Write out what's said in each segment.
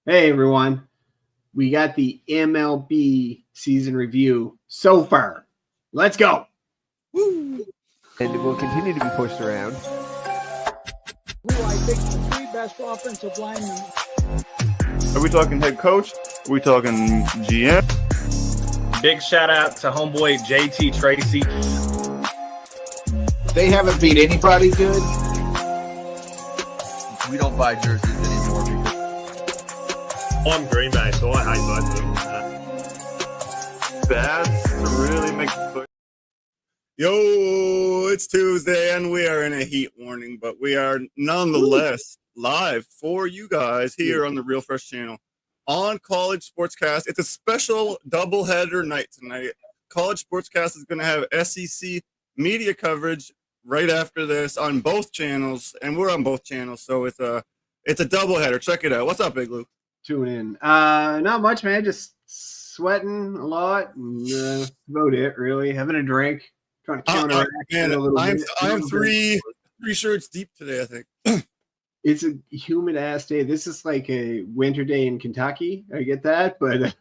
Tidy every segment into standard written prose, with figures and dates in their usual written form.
Hey everyone, we got the MLB season review so far. Let's go. Woo! And it will continue to be pushed around. Who I think the three best offensive linemen. Are we talking head coach? Are we talking GM? Big shout out to homeboy JT Tracy. They haven't beat anybody good. We don't buy jerseys anymore because I'm Green Bay, so I hate both of them. That's to really make it. Yo, it's Tuesday and we are in a heat warning, but we are nonetheless live for you guys here on the Real Fresh channel on College Sportscast. It's a special doubleheader night tonight. College Sportscast is going to have SEC media coverage right after this on both channels, and we're on both channels, so it's a doubleheader. Check it out. What's up, Big Luke? Tune in. Not much, man. Just sweating a lot. And, about it, really. Having a drink. Trying to counteract it a little bit. I'm three shirts deep today, I think. It's a humid ass day. This is like a winter day in Kentucky. I get that, but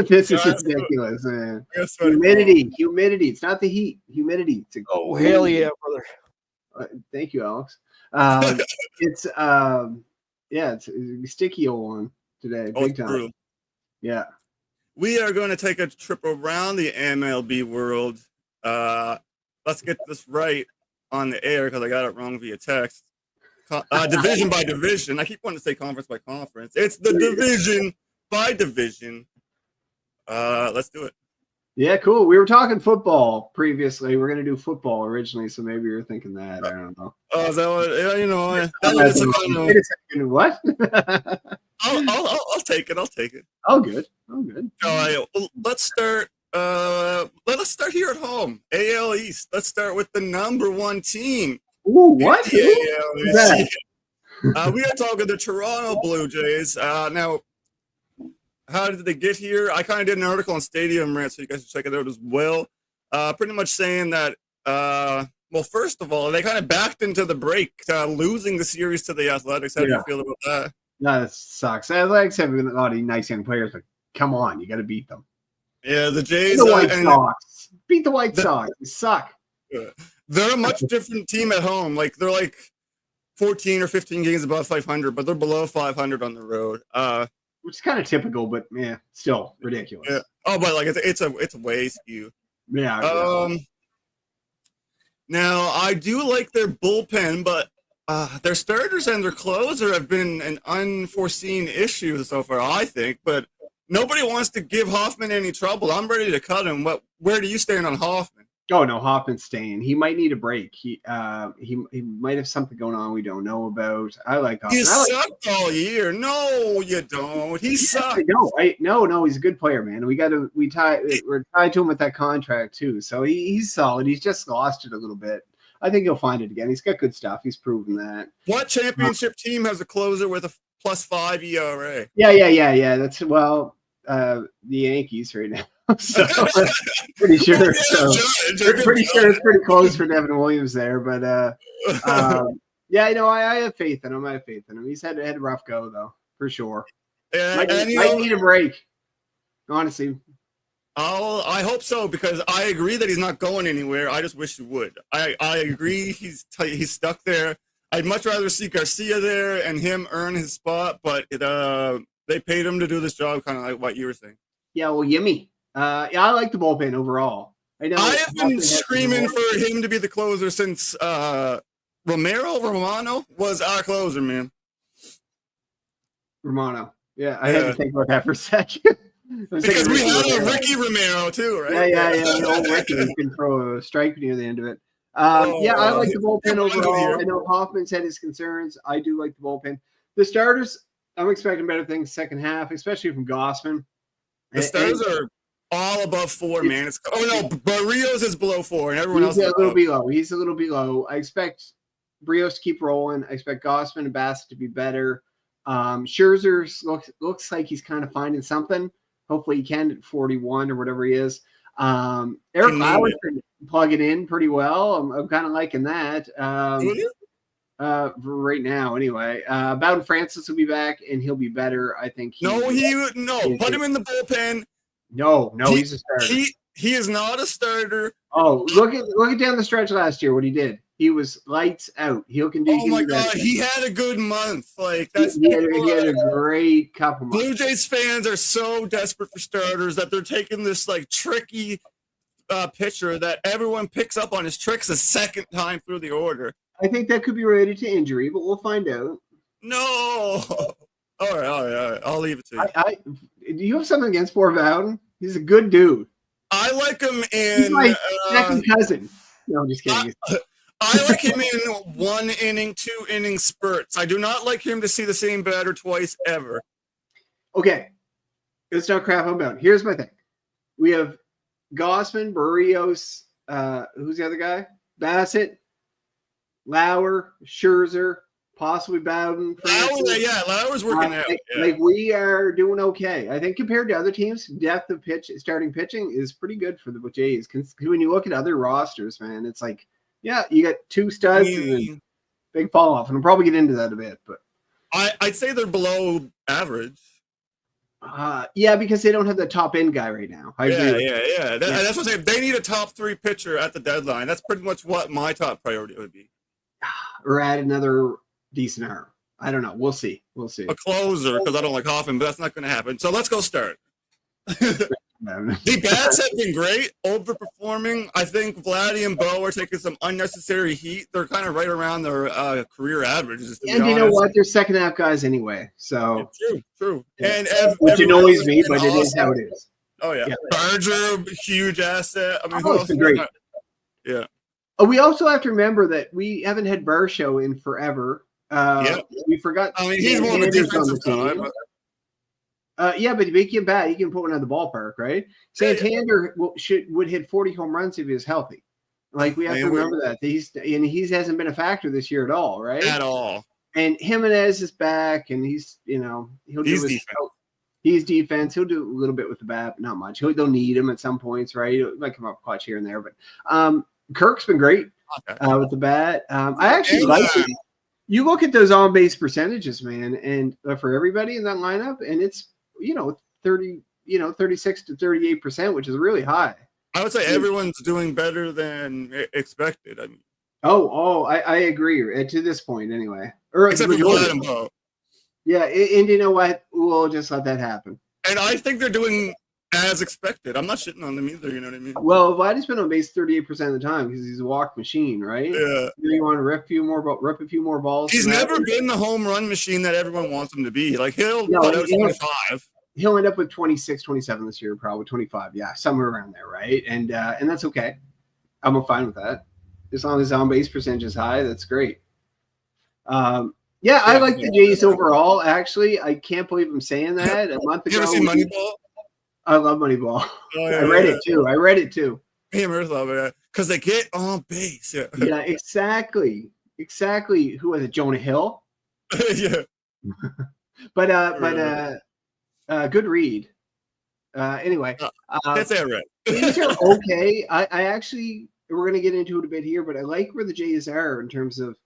this is ridiculous, man. Humidity. It's not the heat. Humidity. Oh, hell yeah, brother. Thank you, Alex. It's it's a sticky old one today. Big time. True. Yeah. We are going to take a trip around the MLB world. Let's get this right on the air because I got it wrong via text. Division by division. I keep wanting to say conference by conference. It's the division by division. Let's do it. Yeah, cool. We were talking football previously. We're going to do football originally, so maybe you're thinking that. I don't know. Oh, is that what? Yeah, you know. Wait a second. What? I'll take it. Oh, good. All right. Well, let's start. Let's start here at home. AL East. Let's start with the number one team. Ooh, what? We are talking the Toronto Blue Jays. Now, how did they get here? I kind of did an article on Stadium Rant, so you guys should check it out as well. Pretty much saying that, well, first of all, they kind of backed into the break, losing the series to the Athletics. How do you feel about that? No, that sucks. Athletics have a lot of nice young players, but come on, you got to beat them. Yeah, the Jays. Beat the White Sox. Beat the White Sox. They suck. They're a much different team at home. Like they're like 14 or 15 games above 500, but they're below 500 on the road. Which is kind of typical, but yeah, still ridiculous. Yeah. Oh, but like it's a way skew. Yeah. Now I do like their bullpen, but their starters and their closer have been an unforeseen issue so far, I think. But nobody wants to give Hoffman any trouble. I'm ready to cut him. Where do you stand on Hoffman? Oh no, Hoffman's staying. He might need a break. He might have something going on we don't know about. I like Hoffman. He sucked all year. No, you don't. He sucked. No, he's a good player, man. We're tied to him with that contract too. So he's solid. He's just lost it a little bit. I think he'll find it again. He's got good stuff. He's proven that. What championship team has a closer with a +5 ERA? Yeah. That's the Yankees right now. So pretty sure. Pretty sure it's pretty close for Devin Williams there, but I have faith in him. He's had a rough go though, for sure. Might need a break. Honestly. I hope so because I agree that he's not going anywhere. I just wish he would. I agree he's stuck there. I'd much rather see Garcia there and him earn his spot, but they paid him to do this job, kind of like what you were saying. Yeah, well, Yimmy. I like the bullpen overall. I have been screaming for him to be the closer since Romano was our closer, man. Romano. Yeah, I had to think about that for a second. Because we have Ricky Romero too, right? Yeah. Old Ricky can throw a strike near the end of it. I like the bullpen overall. I know Hoffman's had his concerns. I do like the bullpen. The starters, I'm expecting better things second half, especially from Gossman. The starters are all above 4, man. Barrios is below 4, and everyone else is a little below. He's a little below. I expect Barrios to keep rolling. I expect Gossman and Bassett to be better. Scherzer looks like he's kind of finding something. Hopefully he can at 41 or whatever he is. Eric Lauer's been plugging in pretty well. I'm kind of liking that. right now anyway. Bowden Francis will be back, and he'll be better. I think. No, put him in the bullpen. No, he's a starter. He is not a starter. Oh, look at down the stretch last year. What he did. He was lights out. He can do. Oh my God, he had a good month. Like that's he had a great couple months. Blue Jays fans are so desperate for starters that they're taking this like tricky pitcher that everyone picks up on his tricks a second time through the order. I think that could be related to injury, but we'll find out. No. All right. I'll leave it to you. Do you have something against poor Bowden? He's a good dude. I like him in. He's my second cousin. No, I'm just kidding. I like him in 1 inning, 2 inning spurts. I do not like him to see the same batter twice ever. Okay. Let's not crap on Bowden. Here's my thing. We have Gausman, Barrios, who's the other guy? Bassett, Lauer, Scherzer, possibly Bowden. Lauer's working out. Like we are doing okay. I think compared to other teams, depth of starting pitching is pretty good for the Jays. When you look at other rosters, man, it's like, yeah, you got 2 studs and then big fall off, and we'll probably get into that a bit. But I'd say they're below average. Yeah, because they don't have the top end guy right now. I agree. Yeah. That's what I'm saying. They need a top 3 pitcher at the deadline. That's pretty much what my top priority would be. Or add another decent arm. I don't know. We'll see. A closer, because I don't like Hoffman, but that's not going to happen. So let's go start. The bats have been great, overperforming. I think Vladdy and Bo are taking some unnecessary heat. They're kind of right around their career averages. And you know what? They're second half guys anyway. So true. Yeah. And which annoys me, but it is how it is. Oh yeah. Barger, huge asset. I mean, who else? Great. Yeah. We also have to remember that we haven't had Barshow in forever. We forgot. I mean, he's more of a defensive guy. Yeah, but if he can bat, he can put one in the ballpark, right? Santander would hit 40 home runs if he was healthy. Like we have to remember that he hasn't been a factor this year at all, right? At all. And Jimenez is back, and he's he'll do he's defense. He'll do a little bit with the bat, but not much. They'll need him at some points, right? It might come up clutch here and there, but Kirk's been great with the bat. I actually like it. You look at those on base percentages, man, and for everybody in that lineup, and it's 36 to 38%, which is really high. I would say everyone's doing better than expected. I mean, I agree to this point anyway. Or except for Vlad and Bo. Yeah, and you know what? We'll just let that happen. And I think they're doing as expected. I'm not shitting on them either. You know what I mean? Well, Vladdy's been on base 38% of the time because he's a walk machine, right? Yeah. You want to rip a few more balls. He's never been the home run machine that everyone wants him to be. Like he'll put out 25. He'll end up with 26, 27 this year, probably 25. Yeah, somewhere around there, right? And that's okay. I'm fine with that. As long as on base percentage is high, that's great. I like the Jays overall. Actually, I can't believe I'm saying that. A month ago, you ever seen Moneyball? I love Moneyball. I read it too. Me and Mirth love it because they get on base. Yeah, exactly. Who was it? Jonah Hill. Yeah. But good read. Anyway, that's it, right? These are okay. I actually, we're going to get into it a bit here, but I like where the Jays are in terms of.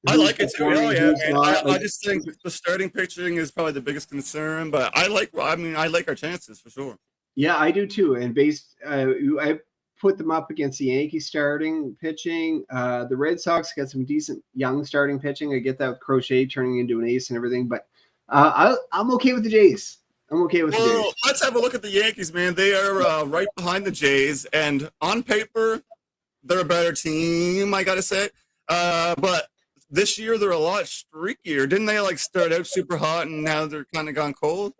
I like it too. Oh yeah, man. I just think the starting pitching is probably the biggest concern, but I like our chances for sure. Yeah, I do too. And I put them up against the Yankees starting pitching. The Red Sox got some decent young starting pitching. I get that with Crochet turning into an ace and everything, but I'm okay with the Jays. The Jays. Let's have a look at the Yankees, man. They are right behind the Jays, and on paper, they're a better team, I gotta say. But this year they're a lot streakier. Didn't they start out super hot and now they're kind of gone cold?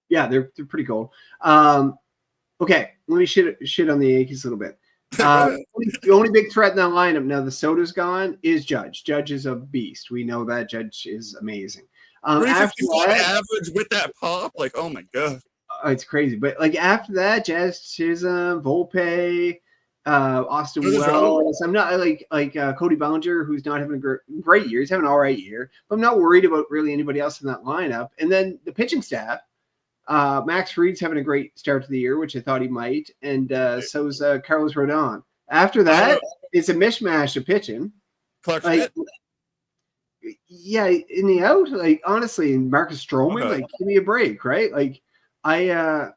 Yeah, they're pretty cold. Okay, let me shit on the Yankees a little bit. The only big threat in that lineup now the Soto's gone is Judge. Judge is a beast. We know that Judge is amazing. After that, average with that pop, oh my god, it's crazy. But after that, Jazz Chisholm, Volpe, Austin Wells. I'm not like Cody Bellinger, who's not having a great year. He's having an all right year, but I'm not worried about really anybody else in that lineup. And then the pitching staff, Max Fried's having a great start to the year, which I thought he might, and so's Carlos Rodon. After that, it's a mishmash of pitching. Clark Like, Schmidt. yeah, in the out, like honestly, Marcus Stroman, Okay. like give me a break, right? Like I I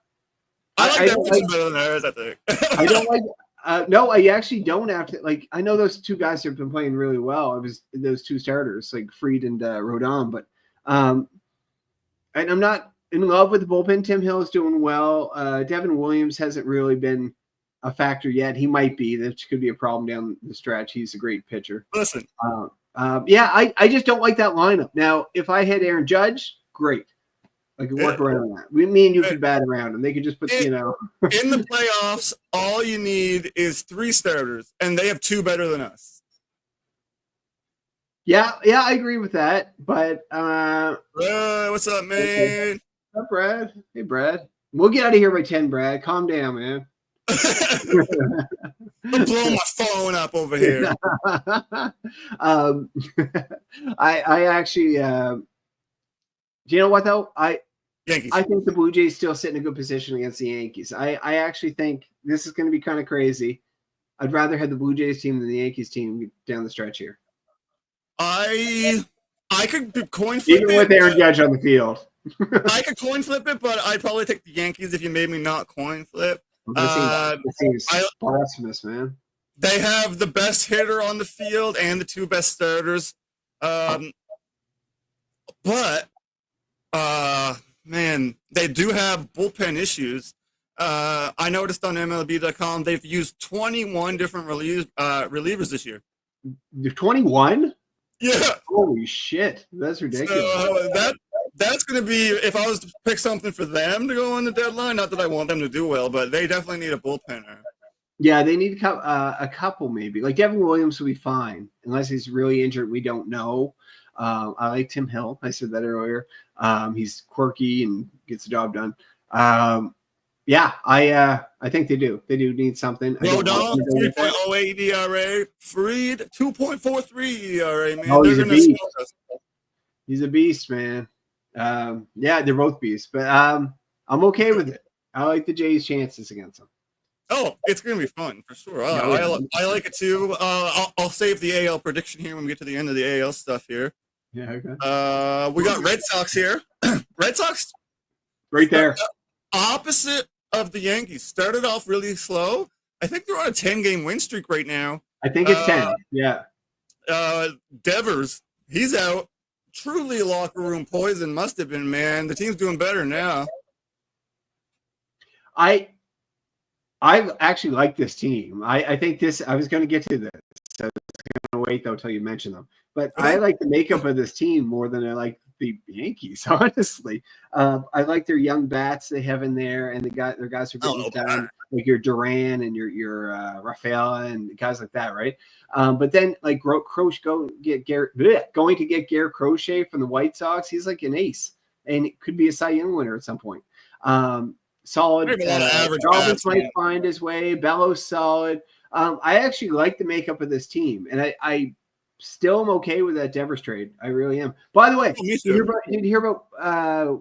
like that don't position better than ours, I think. I don't like. No, I actually don't have to. Like, I know those two guys have been playing really well. It was those two starters, like Freed and Rodon, but and I'm not in love with the bullpen. Tim Hill is doing well. Devin Williams hasn't really been a factor yet. He might be. That could be a problem down the stretch. He's a great pitcher. Listen, Yeah, I just don't like that lineup. Now, if I had Aaron Judge, great. I could work around that. Me and you could bat around him. They could just put, in the playoffs, all you need is 3 starters, and they have 2 better than us. Yeah, I agree with that. But What's up, man? What's up, Brad? Hey, Brad. We'll get out of here by 10, Brad. Calm down, man. I'm blowing my phone up over here. I actually do you know what though? Yankees. I think the Blue Jays still sit in a good position against the Yankees. I actually think this is going to be kind of crazy. I'd rather have the Blue Jays team than the Yankees team down the stretch here. I could coin flip Even it. with Aaron Judge on the field. I could coin flip it, but I'd probably take the Yankees if you made me not coin flip. This seems blasphemous, man. They have the best hitter on the field and the 2 best starters. But man, they do have bullpen issues. I noticed on MLB.com they've used 21 different relievers this year. 21? Yeah. Holy shit. That's ridiculous. So that's going to be, if I was to pick something for them to go on the deadline, not that I want them to do well, but they definitely need a bullpenner. Yeah, they need a couple maybe. Like Devin Williams will be fine unless he's really injured. We don't know. I like Tim Hill. I said that earlier. He's quirky and gets the job done. Yeah, I think they do. They do need something. Rodon, 3.08 ERA. Freed, 2.43 ERA, man. Oh, he's a beast. Smoke us. He's a beast, man. Yeah, they're both beasts, but I'm okay with it. I like the Jays' chances against them. Oh, it's going to be fun for sure. I like it too. I'll save the AL prediction here when we get to the end of the AL stuff here. Yeah, okay. We got Red Sox here. Red Sox right there. Opposite of the Yankees. Started off really slow. I think they're on a 10-game win streak right now. I think it's 10. Yeah. Devers, he's out. Truly locker room poison must have been, man. The team's doing better now. I actually like this team. I think this. I was going to get to this. So I was going to wait though till you mention them. But I like the makeup of this team more than I like the Yankees. Honestly, I like their young bats they have in there, and their guys are getting down, like your Duran and your Rafael and guys like that, right? But then like Crochet going to get Garrett Crochet from the White Sox. He's like an ace, and it could be a Cy Young winner at some point. Solid. Roberts might find his way. Bellows solid. I actually like the makeup of this team, and I still am okay with that Devers trade. I really am. By the way, did you hear about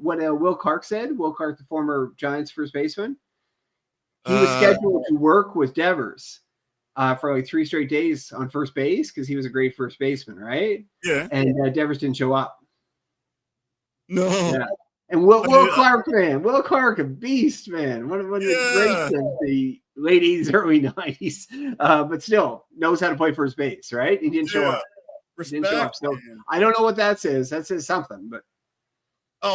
what Will Clark said? Will Clark, the former Giants first baseman, he was scheduled to work with Devers for like 3 straight days on first base because he was a great first baseman, right? Yeah. And Devers didn't show up. No. Yeah. And Will Clark, man. Will Clark, a beast, man. One of the greats of the late 80s, early 90s. But still knows how to play first base, right? He didn't show up. Respect, didn't show up. So I don't know what that says. That says something, but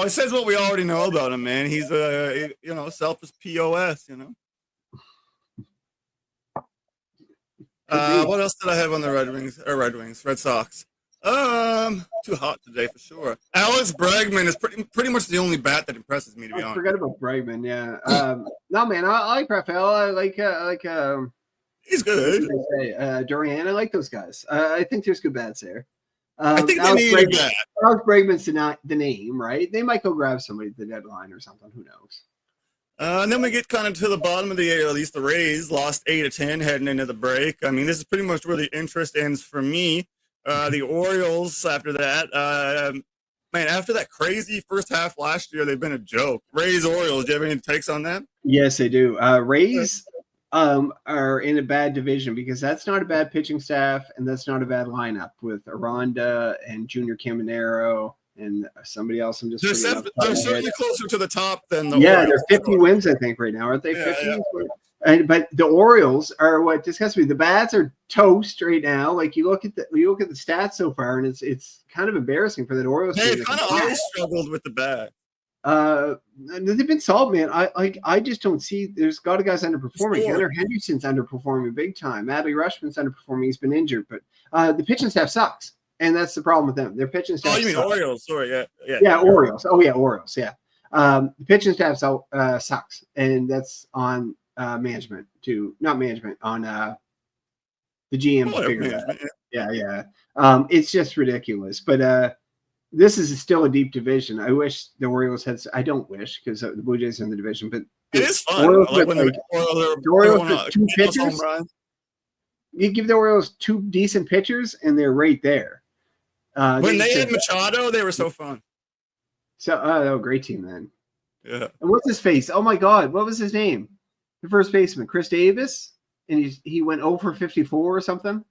it says what we already know about him, man. He's selfish POS, What else did I have on the Red Sox? Too hot today for sure. Alex Bregman is pretty much the only bat that impresses me, to be honest. Forget about Bregman, yeah. No, man, I like Rafael. I like he's good. Duran, I like those guys. I think there's good bats there. I think they need a bat. Alex Bregman's not the name, right? They might go grab somebody at the deadline or something. Who knows? And then we get kind of to the bottom of the AL East. The Rays lost 8 of 10 heading into the break. I mean, this is pretty much where the interest ends for me. The Orioles, after that, after that crazy first half last year, they've been a joke. Rays, Orioles, do you have any takes on that? Yes, they do. Rays, are in a bad division because that's not a bad pitching staff and that's not a bad lineup with Aranda and Junior Caminero and somebody else. I'm just they're certainly closer to the top than the yeah, Orioles. they're 50 wins, I think, right now. Aren't they 50? Yeah. But the Orioles are what disgusts me. The bats are toast right now. Like you look at the stats so far, and it's kind of embarrassing for that Orioles team. They've kind of always struggled with the bat. They've been solid, man. I just don't see. There's got guys underperforming. Gunnar Henderson's underperforming big time. Adley Rushman's underperforming. He's been injured, but the pitching staff sucks, and that's the problem with them. Their pitching staff. Oh, you mean sucks. Orioles? Sorry, yeah, Orioles. Oh yeah, Orioles. Yeah, the pitching staff sucks, and that's on management too. Not management, on the GM. Yeah. It's just ridiculous, but this is still a deep division. I wish the Orioles had. I don't wish because the Blue Jays are in the division, but it is fun. The Orioles with two pitchers. You give the Orioles two decent pitchers, and they're right there. When they had Machado, they were so fun. So, great team then. Yeah. And what's his face? Oh my God, what was his name? The first baseman, Chris Davis, and he went 0 for 54 or something.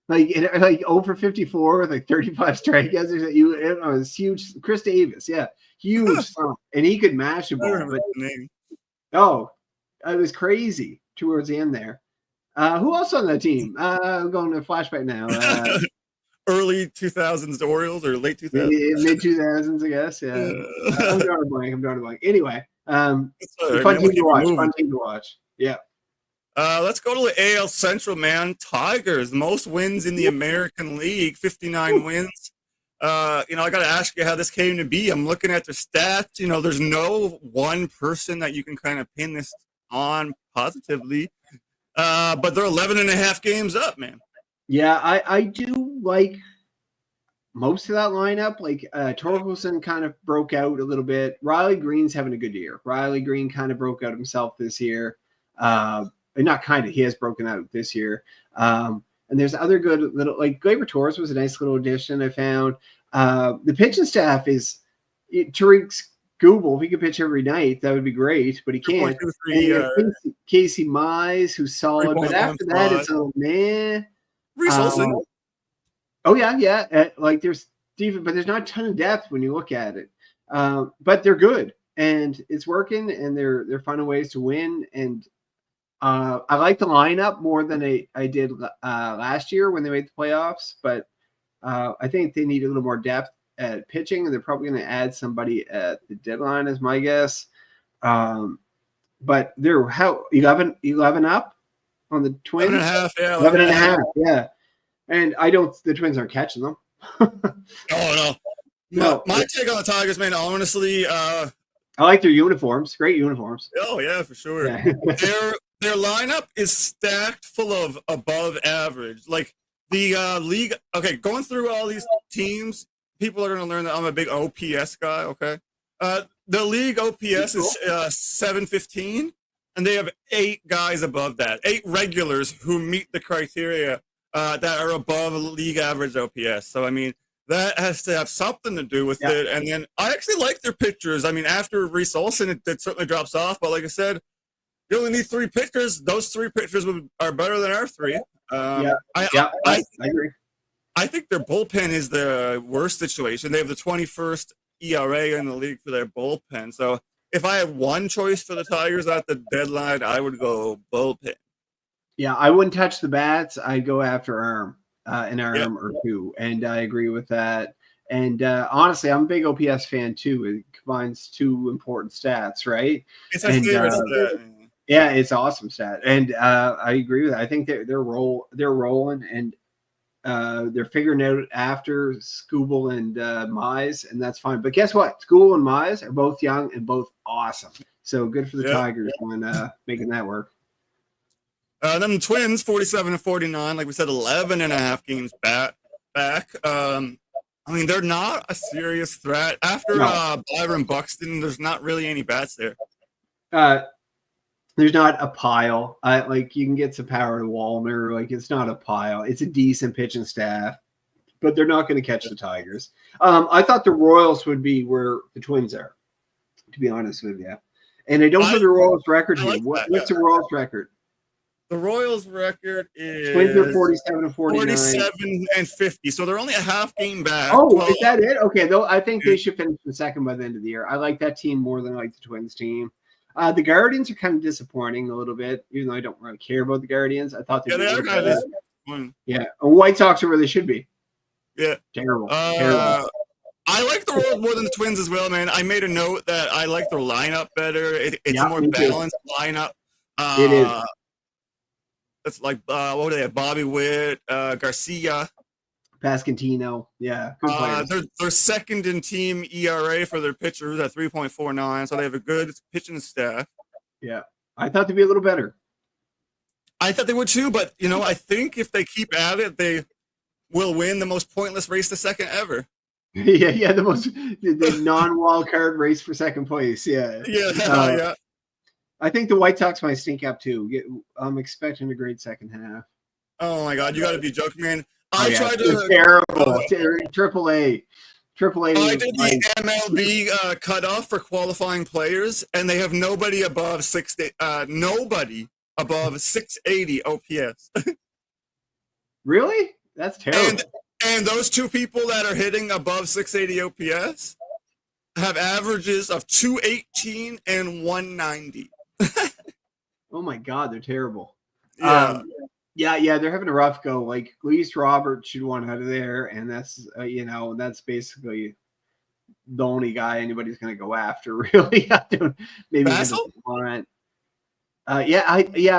like 0 for 54 with like 35 strikeouts. It was huge. Chris Davis, yeah, huge, and he could mash a ball. But, it was crazy towards the end there. Who else on that team? I'm going to flashback now. Early 2000s Orioles or late 2000s? Mid 2000s, I guess. Yeah. I'm drawing a blank. Anyway, fun team to watch. Yeah. Let's go to the AL Central, man. Tigers, most wins in the American League, 59 wins. I got to ask you how this came to be. I'm looking at their stats. There's no one person that you can kind of pin this on positively. But they're 11 and a half games up, man. Yeah, I do like most of that lineup. Like Torkelson kind of broke out a little bit. Riley Green's having a good year. Riley Green kind of broke out himself this year. Not kind of, he has broken out this year. And there's other good little, like Gleyber Torres was a nice little addition I found. The pitching staff is Tariq Skubal. If he could pitch every night, that would be great, but he can't. Casey Mize, who's solid, but after that, it's man. Reese Olson. Oh yeah. Like there's Steven, but there's not a ton of depth when you look at it. But they're good and it's working, and they're finding ways to win. And I like the lineup more than I did last year when they made the playoffs. But I think they need a little more depth at pitching, and they're probably going to add somebody at the deadline, is my guess. But they're 11 up on the Twins. 11 and a half, yeah. And the Twins aren't catching them. No. My take on the Tigers, man, honestly, I like their uniforms. Great uniforms. Oh yeah, for sure. Yeah. Their lineup is stacked full of above average. Like the league. Okay, going through all these teams, people are going to learn that I'm a big OPS guy. Okay, the league OPS is 715, and they have 8 guys above that. 8 regulars who meet the criteria that are above league average OPS. So I mean, that has to have something to do with it. And then I actually like their pitchers. I mean, after Reese Olson, it certainly drops off. But like I said, you only need 3 pitchers. Those 3 pitchers are better than our 3. I agree. I think their bullpen is the worst situation. They have the 21st ERA in the league for their bullpen. So if I had one choice for the Tigers at the deadline, I would go bullpen. Yeah, I wouldn't touch the bats. I'd go after an arm or 2, and I agree with that. And honestly, I'm a big OPS fan too. It combines 2 important stats, right? It's my favorite stat. Yeah, it's an awesome stat, and I agree with that. I think they're rolling, and they're figuring out after Skubal and Mize, and that's fine. But guess what? Skubal and Mize are both young and both awesome. So good for the Tigers on making that work. Then the Twins, 47 and 49, like we said, 11 and a half games back. I mean, they're not a serious threat. After Byron Buxton, there's not really any bats there. There's not a pile. Like you can get some power to Wallner. Like it's not a pile. It's a decent pitching staff, but they're not going to catch the Tigers. I thought the Royals would be where the Twins are, to be honest with you. And I don't have the Royals record I here. like that, What's the Royals record? The Royals' record is Twins are 47 and 49. 47 and 50. So they're only a half game back. Oh, 12. is that it? Okay, though I think they should finish in second by the end of the year. I like that team more than I like the Twins team. The Guardians are kind of disappointing a little bit, even though I don't really care about the Guardians. I thought they are kind of disappointing. Yeah, White Sox are where they should be. Yeah, terrible. I like the Royals more than the Twins as well, man. I made a note that I like their lineup better. It's a more balanced lineup. It is. It's like what do they have? Bobby Witt, Garcia, Pasquantino. Yeah, good players. They're second in team ERA for their pitchers at 3.49, so they have a good pitching staff. Yeah, I thought they'd be a little better. I thought they would too, but I think if they keep at it, they will win the most pointless race to second ever. yeah, the non-wild card race for second place. Yeah. Yeah. I think the White Sox might stink up too. I'm expecting a great second half. Oh my God, you got to be joking, man! I tried to terrible. Triple A. I did the MLB cutoff for qualifying players, and they have nobody above 680 OPS. Really? That's terrible. And those two people that are hitting above 680 OPS have averages of 218 and 190. Oh my God, they're terrible. Yeah. Yeah, they're having a rough go. Like Luis Roberts should want out of there, and that's that's basically the only guy anybody's going to go after. Really, maybe a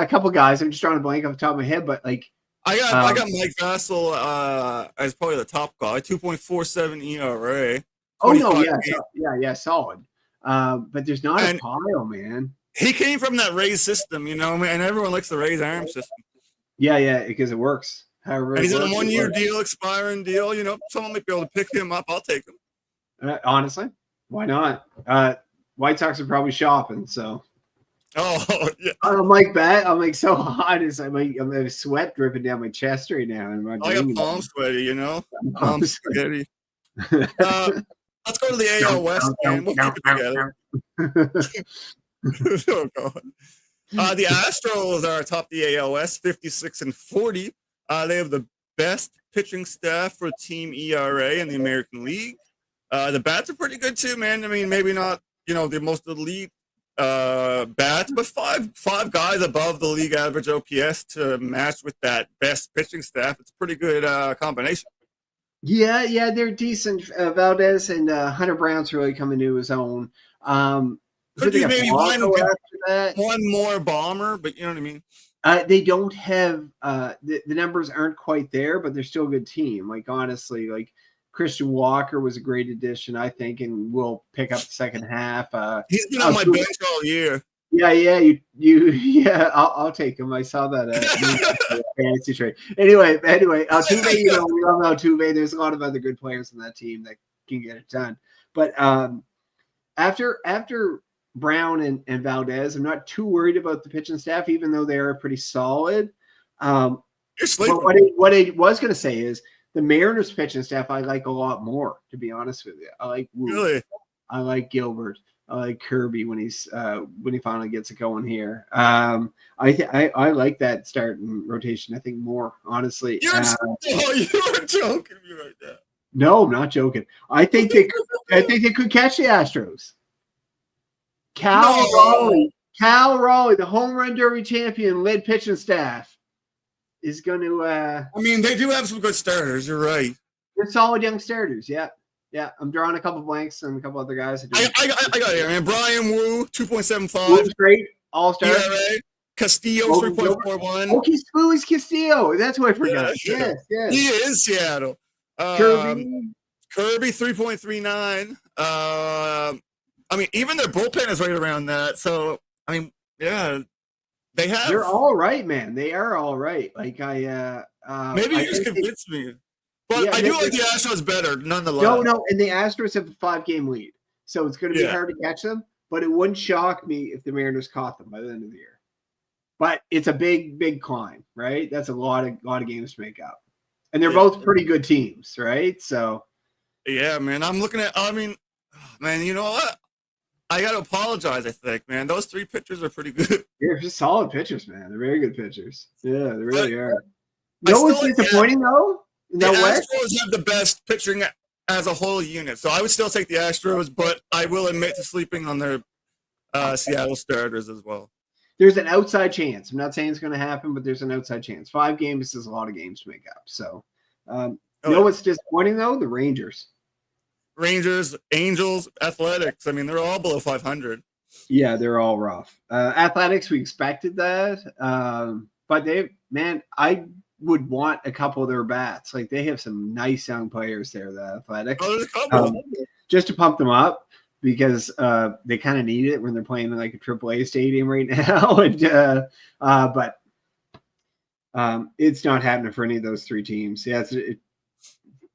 couple guys. I'm just drawing a blank off the top of my head, but like I got Mike Vassell as probably the top guy, 2.47 ERA. Oh no, yeah, solid. But there's not a pile, man. He came from that Rays system, and everyone likes the Rays arm system. Yeah, because it works. However, and he's on a 1-year deal, expiring deal. Someone might be able to pick him up. I'll take him. Honestly, why not? White Sox are probably shopping, so. Oh, yeah. I'm like that. I'm like so hot. I'm a sweat dripping down my chest right now. And I got palm sweaty, Palm sweaty. Let's go to the AL West, man. We'll keep it together. Oh, God. The Astros are atop the AL West, 56 and 40. They have the best pitching staff for team ERA in the American League. The bats are pretty good too, man. I mean, maybe not, the most elite bats, but five guys above the league average OPS to match with that best pitching staff. It's a pretty good combination. Yeah, they're decent. Valdez and Hunter Brown's really coming to his own. Could be maybe one more bomber, but you know what I mean? They don't have the numbers aren't quite there, but they're still a good team. Like honestly, like Christian Walker was a great addition, I think, and will pick up the second half. He's been on my bench all year. Yeah, I'll take him. I saw that fantasy trade. Anyway, Altuve, we all know Altuve. There's a lot of other good players in that team that can get it done. But after Brown and Valdez, I'm not too worried about the pitching staff, even though they are pretty solid. But what I was going to say is the Mariners pitching staff I like a lot more, to be honest with you. I like Woo. Really? I like Gilbert. I like Kirby when he finally gets it going here. I like that starting rotation. I think more honestly. You are joking me right now. No, I'm not joking. I think they could catch the Astros. Cal Raleigh, the home run derby champion, led pitching staff, is going to. I mean, they do have some good starters. You're right. They're solid young starters. Yeah. I'm drawing a couple blanks and a couple other guys. I got it here, man. Brian Wu, 2.75. Woo's great. All-star. Castillo, 3.41. Oh, he's Castillo. That's what I forgot. Yes. He is Seattle. Kirby, 3.39. I mean, even their bullpen is right around that. So, I mean, yeah, they're all right, man. They are all right. Like maybe you just convinced me. But I do like the Astros better, nonetheless. No, and the Astros have a 5-game lead, so it's going to be hard to catch them. But it wouldn't shock me if the Mariners caught them by the end of the year. But it's a big climb, right? That's a lot of games to make up, and they're both pretty good teams, right? So, yeah, man. I'm looking at. I mean, man, you know what? I got to apologize. I think, man, those 3 pitchers are pretty good. They're just solid pitchers, man. They're very good pitchers. Yeah, they really are. I No one's still like disappointing though. In The that West? Astros have the best pitching as a whole unit, so I would still take the Astros, but I will admit to sleeping on their Seattle starters as well. There's an outside chance. I'm not saying it's going to happen, but there's an outside chance. 5 games is a lot of games to make up. So, you know what's disappointing though? The Rangers. Rangers, Angels, Athletics. I mean, they're all below 500. Yeah, they're all rough. Athletics, we expected that, but I would want a couple of their bats. Like they have some nice young players there. The Athletics, Oh, there's a couple. just to pump them up. Because they kind of need it when they're playing in like a AAA stadium right now, but it's not happening for any of those 3 teams. Yeah, it's a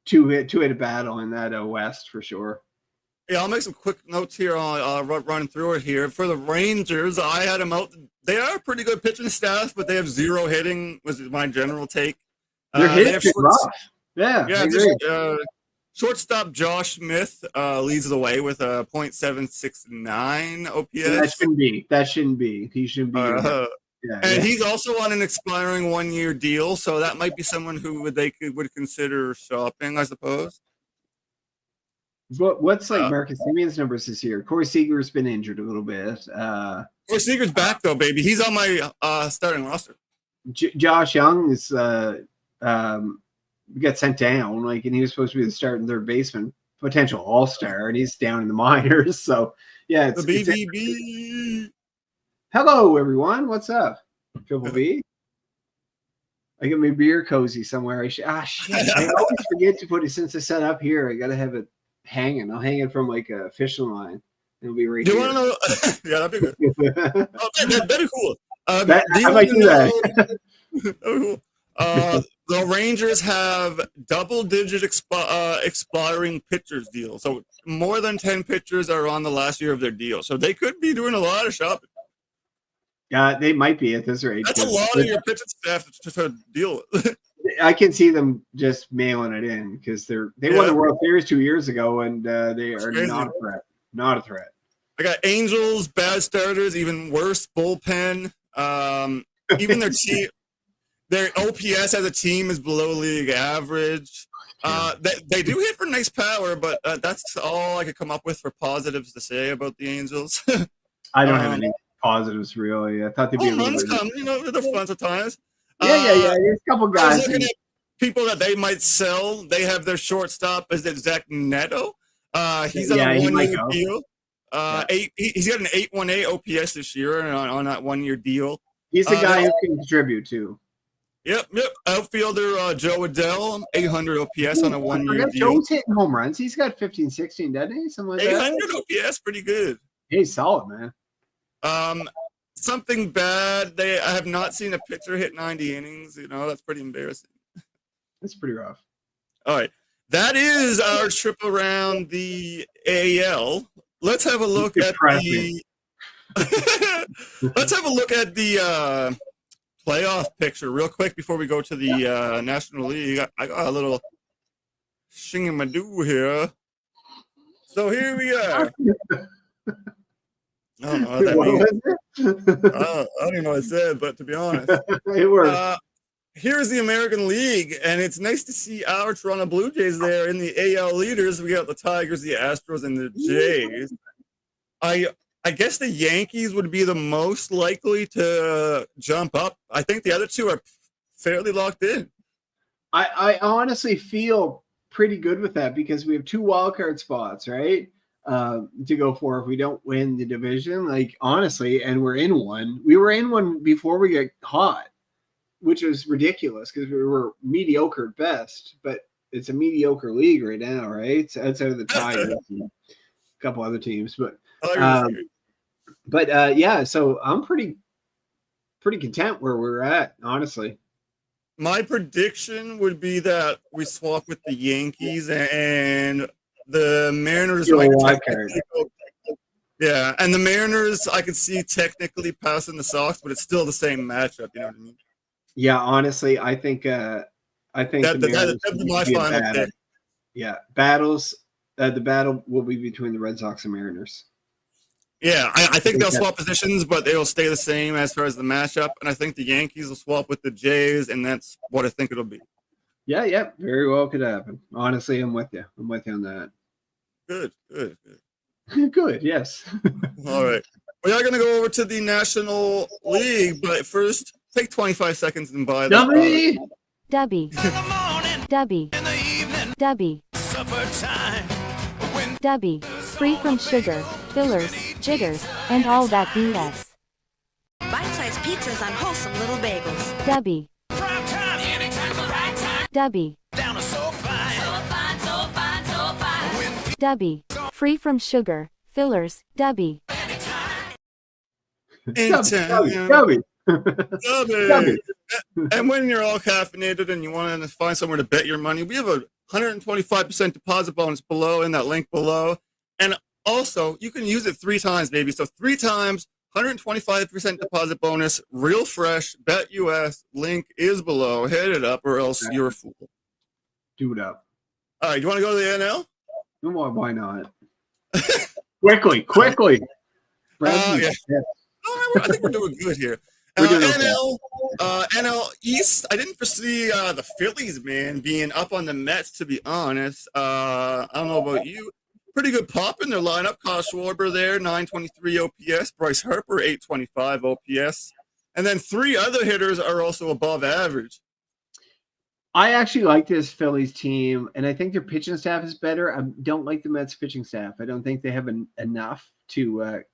two-hit battle in that West for sure. Yeah, I'll make some quick notes here. I'll run through it here. For the Rangers, I had them out. They are a pretty good pitching staff, but they have 0 hitting. Was my general take. Their hits are rough. Yeah, shortstop Josh Smith leads the way with a .769 OPS. That shouldn't be. He shouldn't be. He's also on an expiring 1-year deal, so that might be someone who would consider shopping, I suppose. But what's like Marcus Simeon's numbers this year? Corey Seager's been injured a little bit. Corey Seager's back though, baby. He's on my starting roster. Josh Young is got sent down, and he was supposed to be the starting third baseman, potential all-star, and he's down in the minors. So yeah, it's the BBB. Hello, everyone. What's up, Triple B? I got my beer cozy somewhere. Shit! I always forget to put it since it's set up here. I gotta have it hanging. I'll hang it from like a fishing line. It'll be right. Do you want to know? Yeah, that'd be good. That'd be cool. I might do that. Cool. The Rangers have double-digit expiring pitchers deal. So more than 10 pitchers are on the last year of their deal. So they could be doing a lot of shopping. Yeah, they might be at this rate. That's a lot of your pitching staff to deal with. I can see them just mailing it in because they won the World Series 2 years ago, and they are not a threat. Not a threat. I got Angels, bad starters, even worse bullpen. Even their team. Their OPS as a team is below league average. They do hit for nice power, but that's all I could come up with for positives to say about the Angels. I don't have any positives really. I thought they'd be runs come, they're fun at times. Yeah. There's a couple guys. I was looking at people that they might sell. They have their shortstop. Is it Zach Neto? He's on a 1-year deal. He's got an 818 OPS this year on that 1-year deal. He's the guy who can contribute too. Yep. Outfielder Joe Adell, 800 OPS on a 1-year deal. Joe's hitting home runs. He's got 15, 16, doesn't he? Something like 800 OPS, pretty good. He's solid, man. Something bad. I have not seen a pitcher hit 90 innings. That's pretty embarrassing. That's pretty rough. All right. That is our trip around the AL. Let's have a look at the Let's have a look at the playoff picture real quick before we go to the National League. I got a little shingamadoo here. So here we are. I don't know what that means. I don't even know what it said, but to be honest, it works. Here's the American League, and it's nice to see our Toronto Blue Jays there in the AL leaders. We got the Tigers, the Astros, and the Jays. I guess the Yankees would be the most likely to jump up. I think the other two are fairly locked in. I honestly feel pretty good with that because we have 2 wildcard spots, right? To go for if we don't win the division. Like, honestly, and we're in one. We were in one before we got hot, which was ridiculous because we were mediocre at best, but it's a mediocre league right now, right? So outside of the Tigers and a couple other teams. But yeah, so I'm pretty content where we're at, honestly. My prediction would be that we swap with the Yankees and the Mariners might yeah, and the Mariners I could see technically passing the Sox, but it's still the same matchup, you know what I mean? Yeah, honestly, I think that'd be my final pick. Yeah, battles. The battle will be between the Red Sox and Mariners. Yeah, I think they'll swap positions, but they'll stay the same as far as the matchup. And I think the Yankees will swap with the Jays, and that's what I think it'll be. Yeah, very well could happen. Honestly, I'm with you. I'm with you on that. Good. Good, yes. All right. We are going to go over to the National League, but first, take 25 seconds and buy the Dubby! Dubby. Dubby. Dubby. Dubby. Free from sugar, fillers, jitters, and all that BS. Bite-sized pizzas on wholesome little bagels. Dubby. Dubby. Dubby. Free from sugar, fillers, Dubby. Dubby. Dubby. And when you're all caffeinated and you want to find somewhere to bet your money, we have a 125% deposit bonus below in that link below. And also, you can use it 3 times, baby. So 3 times, 125% deposit bonus, real fresh, bet US, link is below. Hit it up or else you're a fool. Do it up. All right, you want to go to the NL? Why not? quickly. Yeah. I think we're doing good here. NL East, I didn't foresee the Phillies, man, being up on the Mets, to be honest. I don't know about you. Pretty good pop in their lineup. Kyle Schwarber there, 923 OPS. Bryce Harper, 825 OPS. And then 3 other hitters are also above average. I actually like this Phillies team, and I think their pitching staff is better. I don't like the Mets pitching staff. I don't think they have enough to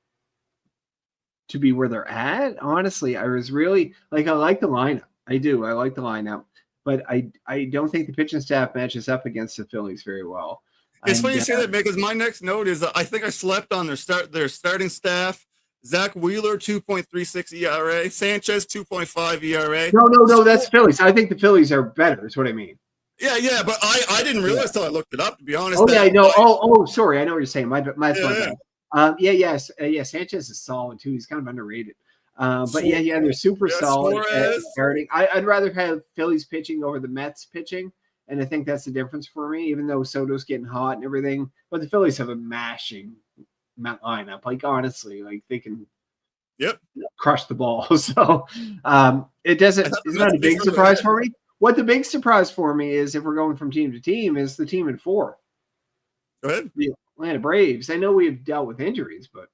be where they're at. Honestly, I was really I like the lineup. I do. I like the lineup, but I don't think the pitching staff matches up against the Phillies very well. It's funny you say that because my next note is I think I slept on their starting staff. Zach Wheeler, 2.36 ERA. Sanchez, 2.5 ERA. No, that's Phillies. I think the Phillies are better, is what I mean. Yeah, but I didn't realize till I looked it up, to be honest. Oh, yeah, I know. Oh, sorry. I know what you're saying. My yeah. Sanchez is solid, too. He's kind of underrated. But they're super solid at starting. I'd rather have Phillies pitching over the Mets pitching, and I think that's the difference for me, even though Soto's getting hot and everything. But the Phillies have a mashing lineup. Honestly, they can crush the ball. So it's not a big surprise for me. What the big surprise for me is, if we're going from team to team, is the team in 4. Go ahead. The Atlanta Braves. I know we've dealt with injuries, but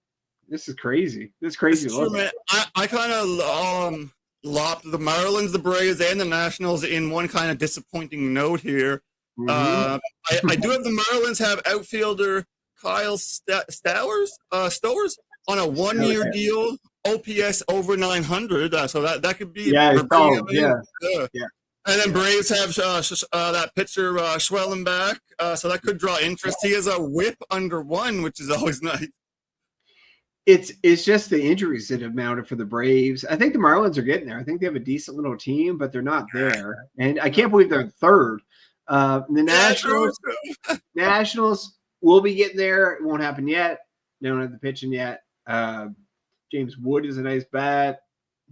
this is crazy. This is crazy. True, man. I kind of lopped the Marlins, the Braves, and the Nationals in one kind of disappointing note here. I do have the Marlins have outfielder Kyle Stowers on a 1-year deal, OPS over 900. So that could be And then Braves have that pitcher Schwellenbach, so that could draw interest. He has a WHIP under 1, which is always nice. It's just the injuries that have mounted for the Braves. I think the Marlins are getting there. I think they have a decent little team, but they're not there. And I can't believe they're 3rd. The Nationals will be getting there. It won't happen yet. They don't have the pitching yet. James Wood is a nice bat.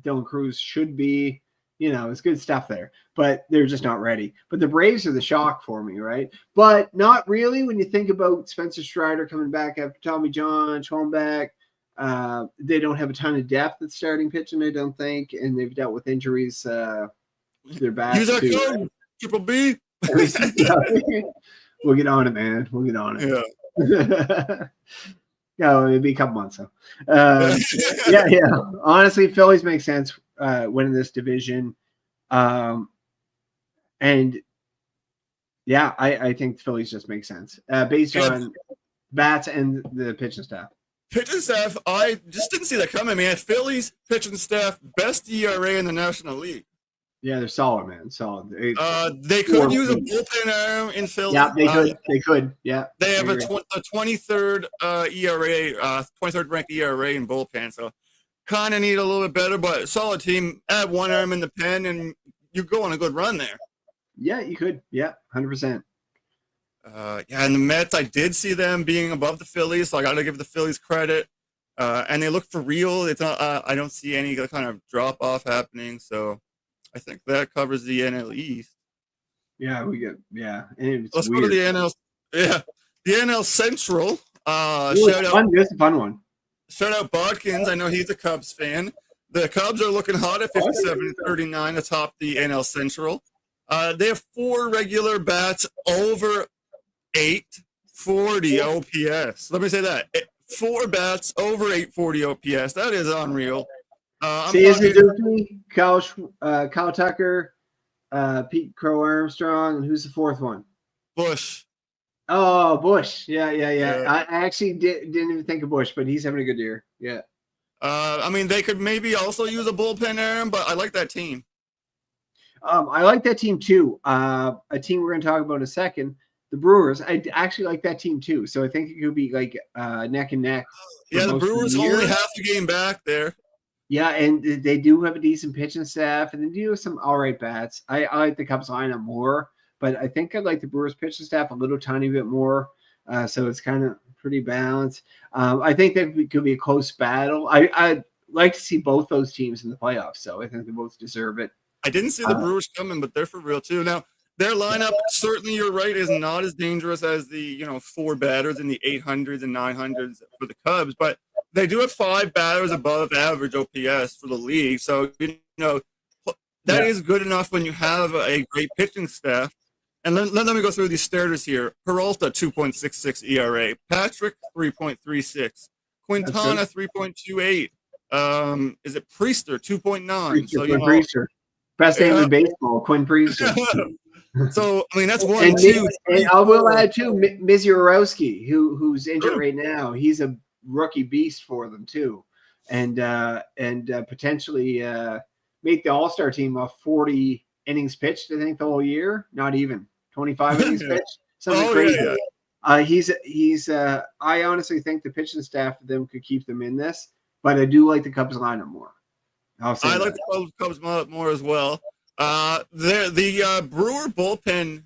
Dylan Cruz should be. It's good stuff there, but they're just not ready. But the Braves are the shock for me, right? But not really when you think about Spencer Strider coming back after Tommy John, Schwellenbach. They don't have a ton of depth at starting pitching, I don't think, and they've dealt with injuries to their backs. Use that code, Triple B. We'll get on it, man. We'll get on it. Yeah. No, it'll be a couple months, though. Yeah. Honestly, Phillies make sense winning this division. I think the Phillies just make sense based on bats and the pitching staff. Pitching staff, I just didn't see that coming, man. Phillies pitching staff, best ERA in the National League. Yeah, they're solid, man. Solid. They could use a bullpen arm in Philly. Yeah, they could. Yeah. They have a 23rd ERA, 23rd ranked ERA in bullpen. So kind of need a little bit better, but solid team. Add one arm in the pen, and you go on a good run there. Yeah, you could. Yeah, 100%. And the Mets, I did see them being above the Phillies, so I got to give the Phillies credit. And they look for real. It's not. I don't see any kind of drop off happening. So I think that covers the NL East. Yeah, we get. Yeah, and let's go to the NL. Yeah, the NL Central. This is a fun one. shout out Bodkins. I know he's a Cubs fan. The Cubs are looking hot at 57-39 atop the NL Central. They have 4 regular bats over 840 OPS. Let me say that. 4 bats over 840 OPS. That is unreal. Kyle Tucker, Pete Crow Armstrong, and who's the 4th one? Bush. Oh, Bush. Yeah. I actually didn't even think of Bush, but he's having a good year. Yeah. I mean, they could maybe also use a bullpen, Aaron, but I like that team. I like that team too. A team we're going to talk about in a second, the Brewers. I actually like that team too. So I think it could be like neck and neck. Yeah, the Brewers only half the game back there. Yeah, and they do have a decent pitching staff, and they do have some all right bats. I like the Cubs lineup more, but I think I like the Brewers pitching staff a little tiny bit more. So it's kind of pretty balanced. I think that could be a close battle. I'd like to see both those teams in the playoffs, so I think they both deserve it. I didn't see the Brewers coming, but they're for real too. Now, their lineup, certainly you're right, is not as dangerous as the 4 batters in the 800s and 900s for the Cubs, but they do have 5 batters above average OPS for the league. So, that is good enough when you have a great pitching staff. And let me go through these starters here. Peralta, 2.66 ERA. Patrick, 3.36. Quintana, 3.28. Is it Priester, 2.9? So, Priester. Best name in baseball, Quinn Priester. So, I mean, that's 1, 2. And I will add, too, Mizurowski, who's injured right now. He's a rookie beast for them, too. And potentially make the All-Star team off 40 innings pitched, I think, the whole year. Not even. 25 innings pitched. Something crazy. Yeah. I honestly think the pitching staff of them could keep them in this, but I do like the Cubs lineup more. I like the Cubs more as well. The Brewer bullpen,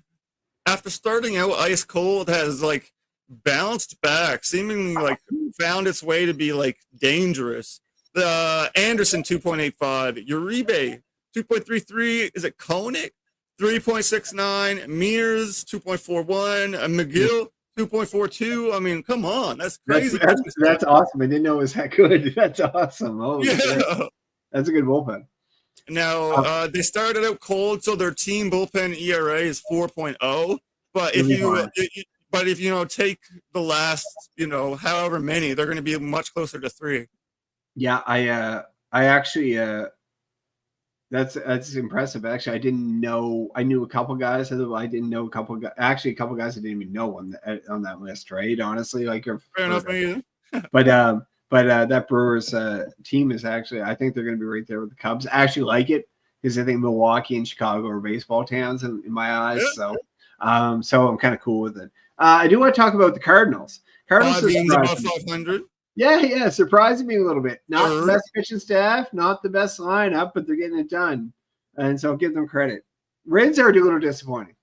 after starting out ice cold, has like bounced back, seemingly like found its way to be like dangerous. Anderson 2.85, Uribe 2.33. Is it Koenig 3.69, Mears 2.41, McGill 2.42. I mean, come on, that's crazy. That's awesome. I didn't know it was that good. That's awesome. Oh yeah. That's a good bullpen. Now, they started out cold, so their team bullpen ERA is 4.0. But if you take the last, however many, they're going to be much closer to 3. Yeah, I actually that's impressive. Actually, I didn't know. I knew a couple guys. I didn't know a couple guys. Actually, a couple guys I didn't even know on that list. Right? Honestly, fair enough. But that Brewers team is actually, I think they're going to be right there with the Cubs. I actually like it because I think Milwaukee and Chicago are baseball towns in my eyes. Yeah. So I'm kind of cool with it. I do want to talk about the Cardinals. Cardinals are above 500. Yeah, surprising me a little bit. Not the best pitching staff, not the best lineup, but they're getting it done. And so I'll give them credit. Reds are a little disappointing.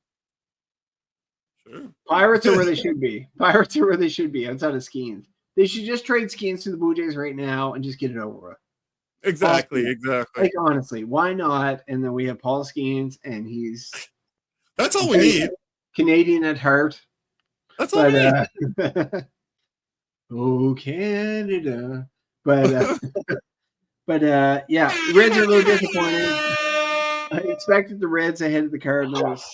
Sure. Pirates are where they should be. Outside of Skeens. They should just trade Skeens to the Blue Jays right now and just get it over with. Exactly. Like, honestly, why not? And then we have Paul Skeens, and he's... That's all we need. Canadian at heart. That's all we need. Oh, Canada. But yeah, the Reds are a little disappointed. I expected the Reds ahead of the Cardinals.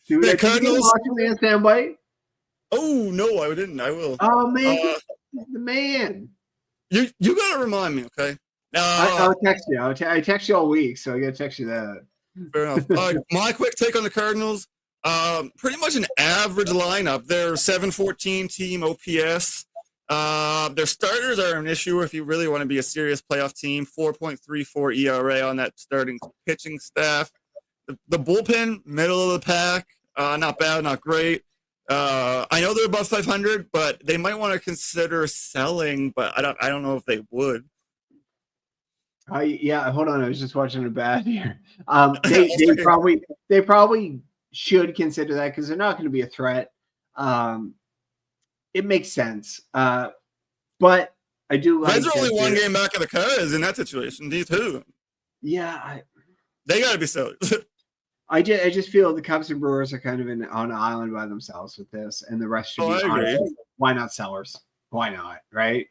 The Cardinals watching me on standby. Oh no, I didn't. I will. Oh man, the man. You gotta remind me, okay? I'll text you. I text you all week, so I gotta text you that. Fair enough. My quick take on the Cardinals. Pretty much an average lineup. They're 714 team OPS. Their starters are an issue if you really want to be a serious playoff team. 4.34 ERA on that starting pitching staff. The bullpen, middle of the pack. Not bad, not great. I know they're above 500, but they might want to consider selling. But I don't know if they would. Yeah, hold on. I was just watching a bat here. They probably should consider that because they're not going to be a threat. It makes sense. But I do like. Reds are only one game back of the Cubs in that situation. These two. Yeah, they got to be sold. I just feel the Cubs and Brewers are kind of on an island by themselves with this, and the rest should be honest. Why not sellers? Why not? Right?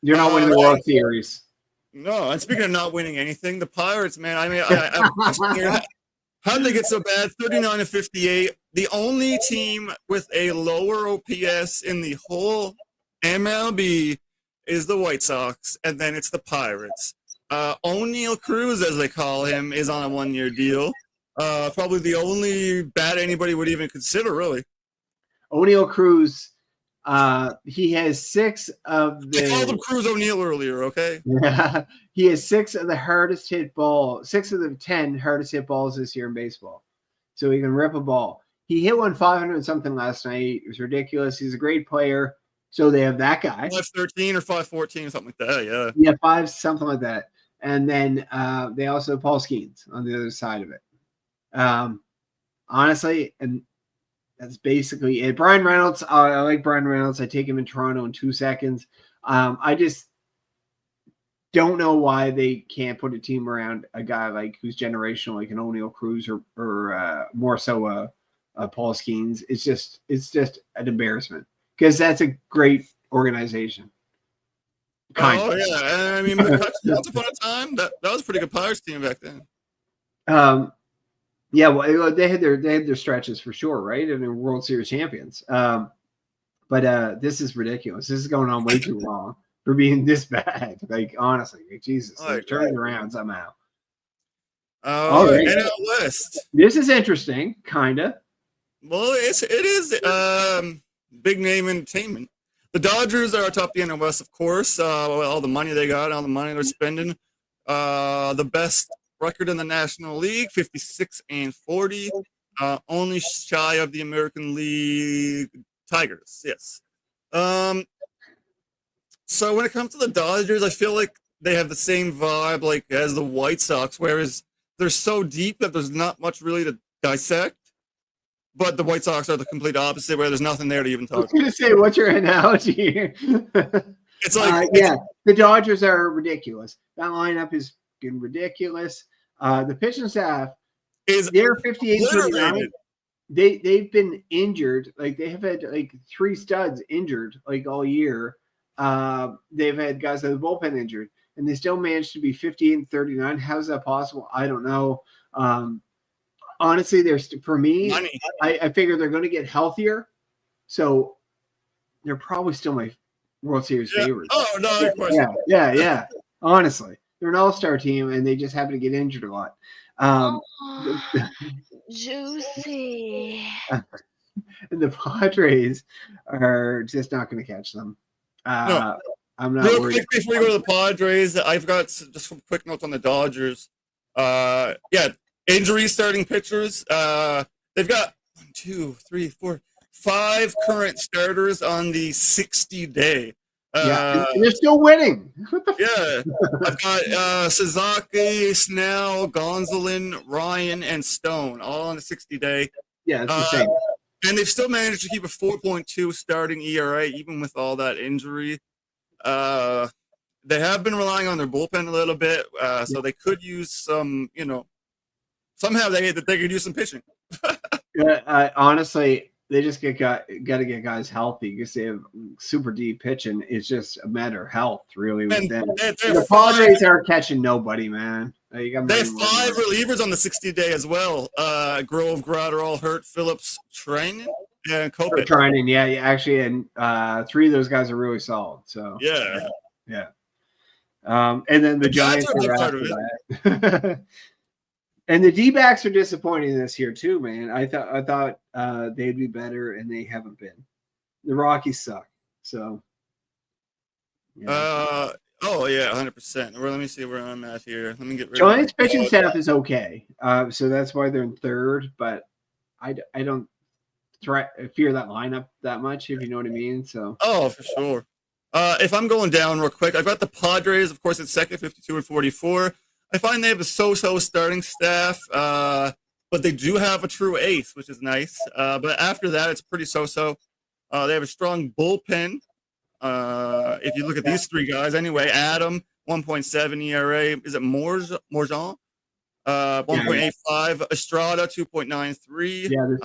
You're not winning the World Series. No, and speaking of not winning anything, the Pirates, man. I mean, how did they get so bad? 39-58. The only team with a lower OPS in the whole MLB is the White Sox, and then it's the Pirates. O'Neal Cruz, as they call him, is on a 1-year deal. Probably the only bat anybody would even consider, really. O'Neal Cruz, he has 6 of the. I called him Cruz O'Neal earlier, okay? Yeah, he has 6 of the hardest hit ball, 6 of the 10 hardest hit balls this year in baseball. So he can rip a ball. He hit one 500 and something last night. It was ridiculous. He's a great player. So they have that guy. 513 or 514 or something like that, yeah. Yeah, 5, something like that. And then they also have Paul Skeens on the other side of it. Honestly, and that's basically it. Brian Reynolds, I like Brian Reynolds. I take him in Toronto in 2 seconds. I just don't know why they can't put a team around a guy like who's generational, like an O'Neal Cruz or more so a Paul Skeens. It's just an embarrassment because that's a great organization. Oh yeah, I mean, once upon a time, that was a pretty good Pirates team back then. Yeah, well, they had their stretches for sure, right? And they're World Series champions. But this is ridiculous. This is going on way too long for being this bad. Like honestly, like, Jesus, they're turning around somehow. All right, NL West. This is interesting, kinda. Well, it is big name entertainment. The Dodgers are atop the NL West, of course. All the money they got, all the money they're spending. The best record in the National League, 56-40. Only shy of the American League Tigers. Yes. So when it comes to the Dodgers, I feel like they have the same vibe like as the White Sox, whereas they're so deep that there's not much really to dissect. But the White Sox are the complete opposite, where there's nothing there to even talk about. I was going to say, what's your analogy? It's like the Dodgers are ridiculous. That lineup is ridiculous. The pitching staff they're 58-39. They've been injured. Like they have had like 3 studs injured like all year. They've had guys in the bullpen injured, and they still managed to be 58-39. How's that possible? I don't know. Honestly, for me, I figure they're going to get healthier, so they're probably still my World Series favorites. Oh no, of course. Yeah. Honestly, they're an all-star team, and they just happen to get injured a lot. Juicy. And the Padres are just not going to catch them. No. I'm not Real worried. quick before we go to the Padres, I've got just some quick notes on the Dodgers. Injury starting pitchers. They've got 1, 2, 3, 4, 5 current starters on the 60-day. And they're still winning. I've got Sasaki, Snell, Gonsolin, Ryan, and Stone all on the 60-day. Yeah, it's the same. And they've still managed to keep a 4.2 starting ERA, even with all that injury. They have been relying on their bullpen a little bit, so they could use some, somehow they could use some pitching. Honestly, they just got to get guys healthy because they have super deep pitching. It's just a matter of health, really. With them. The Padres are catching nobody, man. They have 5 relievers on the 60-day as well. Grove, Gratterall, Hurt, Phillips, Treinen, and Kopech. Treinen, yeah, actually, and 3 of those guys are really solid. So yeah. And then the Giants are after that. And the D-backs are disappointing this year too, man. I thought they'd be better, and they haven't been. The Rockies suck. So. Yeah. 100%. Let me see where I'm at here. Let me get rid Giants pitching staff is okay, so that's why they're in 3rd. But I don't fear that lineup that much, if you know what I mean. So. Oh, for sure. If I'm going down real quick, I've got the Padres, of course, at 2nd, 52-44. I find they have a so-so starting staff, but they do have a true ace, which is nice. But after that, it's pretty so-so. They have a strong bullpen. If you look at these 3 guys, anyway, Adam, 1.7 ERA. Is it Morjan? 1.85. Estrada 2.93. Yeah, they're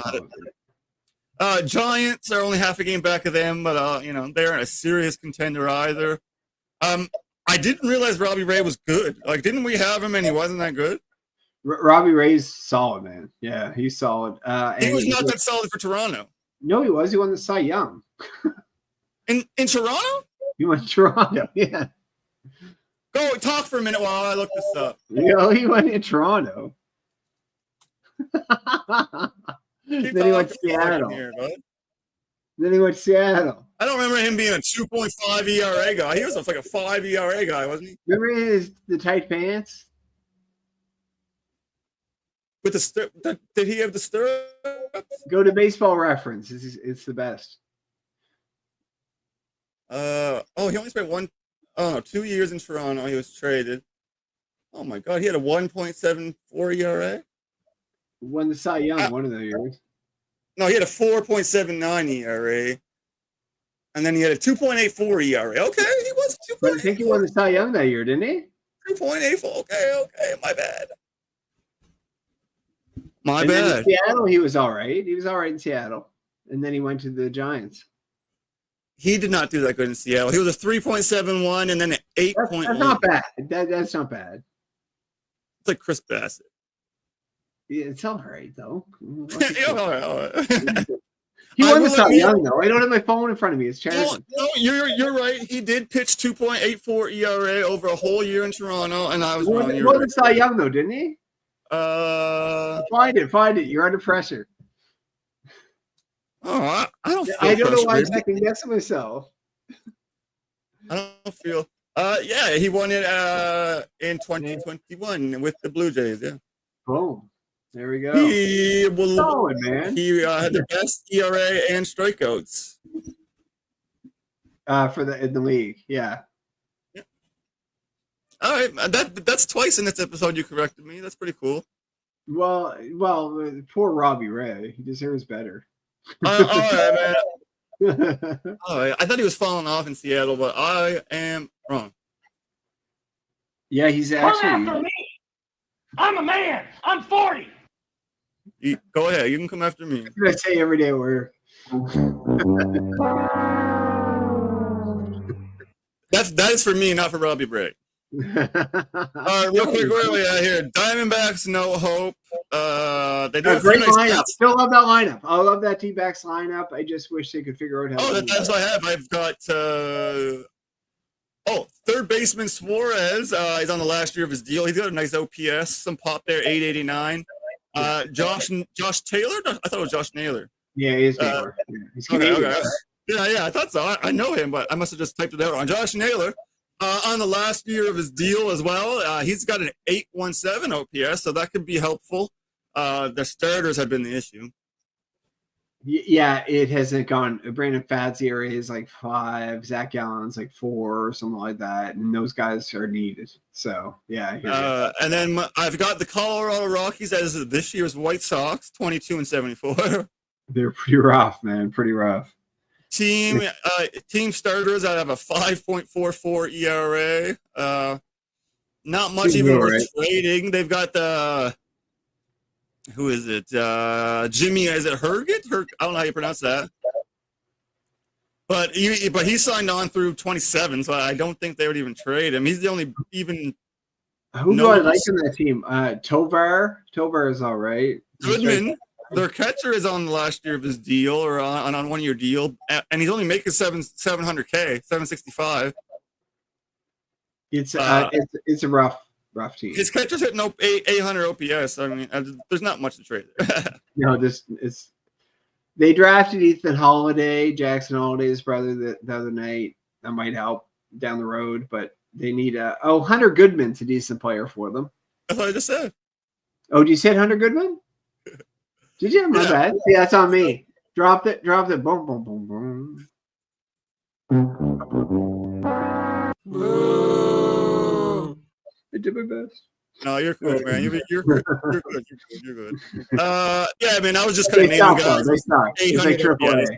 solid. Giants are only half a game back of them, but they aren't a serious contender either. I didn't realize Robbie Ray was good. Like, didn't we have him and he wasn't that good? Robbie Ray's solid, man. Yeah, he's solid. He was not that solid for Toronto. No, he was. He won the Cy Young. In Toronto? He won Toronto. Yeah. Go talk for a minute while I look this up. He went in Toronto. Then he went to Seattle. Then he went to Seattle. I don't remember him being a 2.5 ERA guy. He was like a 5 ERA guy, wasn't he? Remember the tight pants? With the did he have the stirrups? Go to Baseball Reference. It's the best. He only spent 2 years in Toronto. He was traded. Oh my God, he had a 1.74 ERA. Won the Cy Young one of the years. No, he had a 4.79 ERA. And then he had a 2.84 ERA. Okay, he was 2.84. I think he won the Cy Young that year, didn't he? 2.84. Okay, my bad. And then in Seattle, he was all right. He was all right in Seattle. And then he went to the Giants. He did not do that good in Seattle. He was a 3.71 and then an 8.1. That's not bad. That's not bad. It's like Chris Bassett. Yeah, it's all right, though. All right. He won the Cy Young, though. I don't have my phone in front of me. It's charity. No, you're right. He did pitch 2.84 ERA over a whole year in Toronto, and I was wrong. He won the Cy Young, though, didn't he? Find it. You're under pressure. Oh, I don't feel I don't know why I'm second guessing myself. I don't feel. He won it in 2021 with the Blue Jays. Yeah. Boom. There we go. Solid, man. He had the best ERA and strikeouts in the league. Yeah. All right, that's twice in this episode you corrected me. That's pretty cool. Well, poor Robbie Ray. He deserves better. All right, man. All right. I thought he was falling off in Seattle, but I am wrong. Yeah, he's actually. Come after me. I'm a man. I'm 40. Go ahead. You can come after me. What I say every day at work. That is for me, not for Robbie Ray. All right, real quick, where are we at here? Diamondbacks, no hope. They do a great nice lineup. stats. Still love that lineup. I love that D-backs lineup. I just wish they could figure out how. That's what I have. I've got. Third baseman Suarez. He's on the last year of his deal. He's got a nice OPS, some pop there, 889. Josh Taylor. I thought it was Josh Naylor. Yeah, he's Naylor. He's okay. Yeah, I thought so. I know him, but I must have just typed it out wrong. Josh Naylor. On the last year of his deal as well, he's got an 817 OPS, so that could be helpful. The starters have been the issue. Yeah, it hasn't gone. Brandon Fad's ERA is like 5, Zach Gallen's like 4, or something like that, and those guys are needed. So yeah. And then I've got the Colorado Rockies as this year's White Sox, 22-74. They're pretty rough, man. Pretty rough. Team starters, I have a 5.44 ERA. Not much even worth trading. They've got the who is it? Jimmy, is it Herget? I don't know how you pronounce that. But he signed on through 27, so I don't think they would even trade him. He's the only even. Who do I like in that team? Tovar. Tovar is all right. Goodman. Their catcher is on the last year of his deal, or on 1 year deal, and he's only making $700K, $765. It's a rough team. His catcher's hitting 800 OPS. I mean, there's not much to trade there. No, they drafted Ethan Holiday, Jackson Holiday's brother, the other night. That might help down the road, but they need Hunter Goodman's a decent player for them. That's what I just said. Oh, did you say Hunter Goodman? Did you? My bad. See, that's on me. Dropped it. Boom, boom, boom, boom. I did my best. No, you're cool, man. You're good. You're good. I mean, I was just kind of naming guys. They suck. It's like AAA.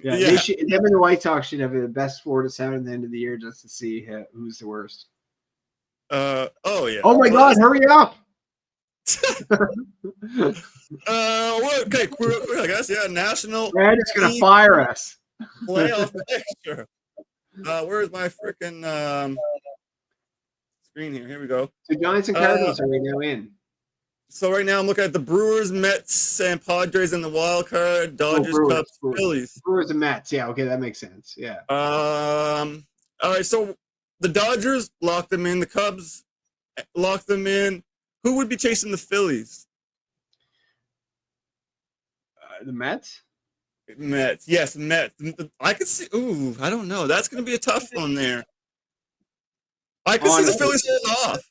Yeah. Them and the White Sox should have the best 4 to 7 at the end of the year just to see who's the worst. Yeah. Oh my God! Hurry up! Okay, real quick, I guess. Yeah, National Brad is going to League fire us. playoff picture. Where's my freaking screen here? Here we go. The Giants and Cardinals are right now in. So right now I'm looking at the Brewers, Mets, and Padres in the wild card. Dodgers, Cubs, Phillies. Brewers and Mets. Yeah, okay, that makes sense. Yeah. All right, so the Dodgers locked them in. The Cubs locked them in. Who would be chasing the Phillies? The Mets? Mets. Yes, Mets. I could see. Ooh, I don't know. That's going to be a tough one there. I could see the Phillies holding off.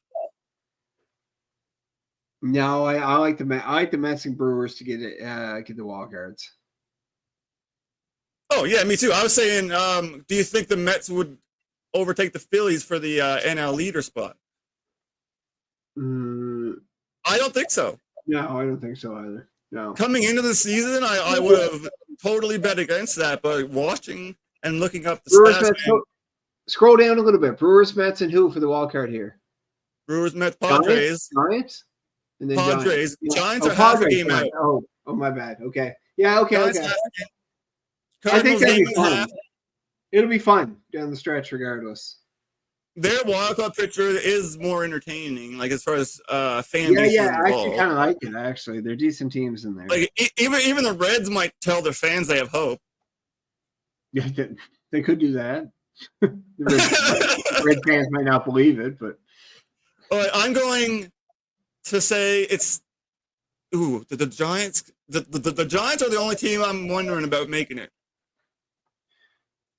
No, I like the Mets. I like the Mets and Brewers to get the wild cards. Oh yeah, me too. I was saying, do you think the Mets would overtake the Phillies for the NL leader spot? I don't think so. No, I don't think so either. No. Coming into the season, I would have totally bet against that, but watching and looking up the Brewers, stats, Mets, scroll down a little bit. Brewers, Mets, and who for the wild card here? Brewers, Mets, Padres. Giants? And then Padres. Giants are Padres, half a game out. Oh, my bad. Okay. Yeah, okay. Giants Okay. I think that'll be fun. It'll be fun down the stretch regardless. Their wildcard picture is more entertaining, like as far as fan base. Yeah, I actually kind of like it. Actually, they're decent teams in there. Like even the Reds might tell their fans they have hope. Yeah, they could do that. The Red fans might not believe it, but I'm going to say it's the Giants. The Giants are the only team I'm wondering about making it.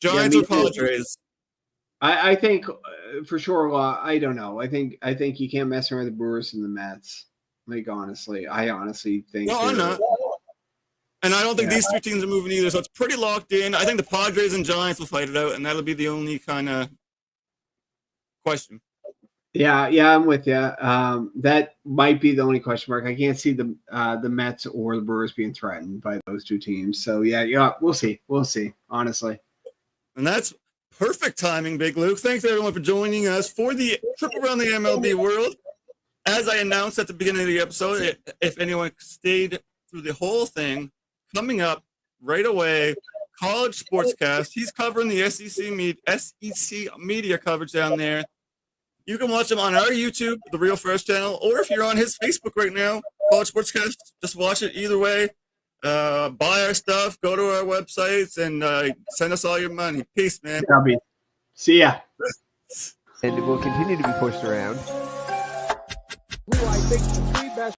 Giants or Padres. I think for sure. I don't know. I think you can't mess around with the Brewers and the Mets. Like honestly, I honestly think. No, I'm not. And I don't think these three teams are moving either. So it's pretty locked in. I think the Padres and Giants will fight it out, and that'll be the only kind of question. Yeah, I'm with you. That might be the only question mark. I can't see the Mets or the Brewers being threatened by those two teams. So yeah, we'll see. Honestly. And that's perfect timing, Big Luke. Thanks everyone for joining us for the trip around the MLB world. As I announced at the beginning of the episode, if anyone stayed through the whole thing, coming up right away, College Sportscast. He's covering the SEC media coverage down there. You can watch him on our YouTube, the Real First channel, or if you're on his Facebook right now, College Sportscast, just watch it either way. Buy our stuff, go to our websites, and send us all your money. Peace, man. Dubby. See ya. And it will continue to be pushed around. Who I think the three best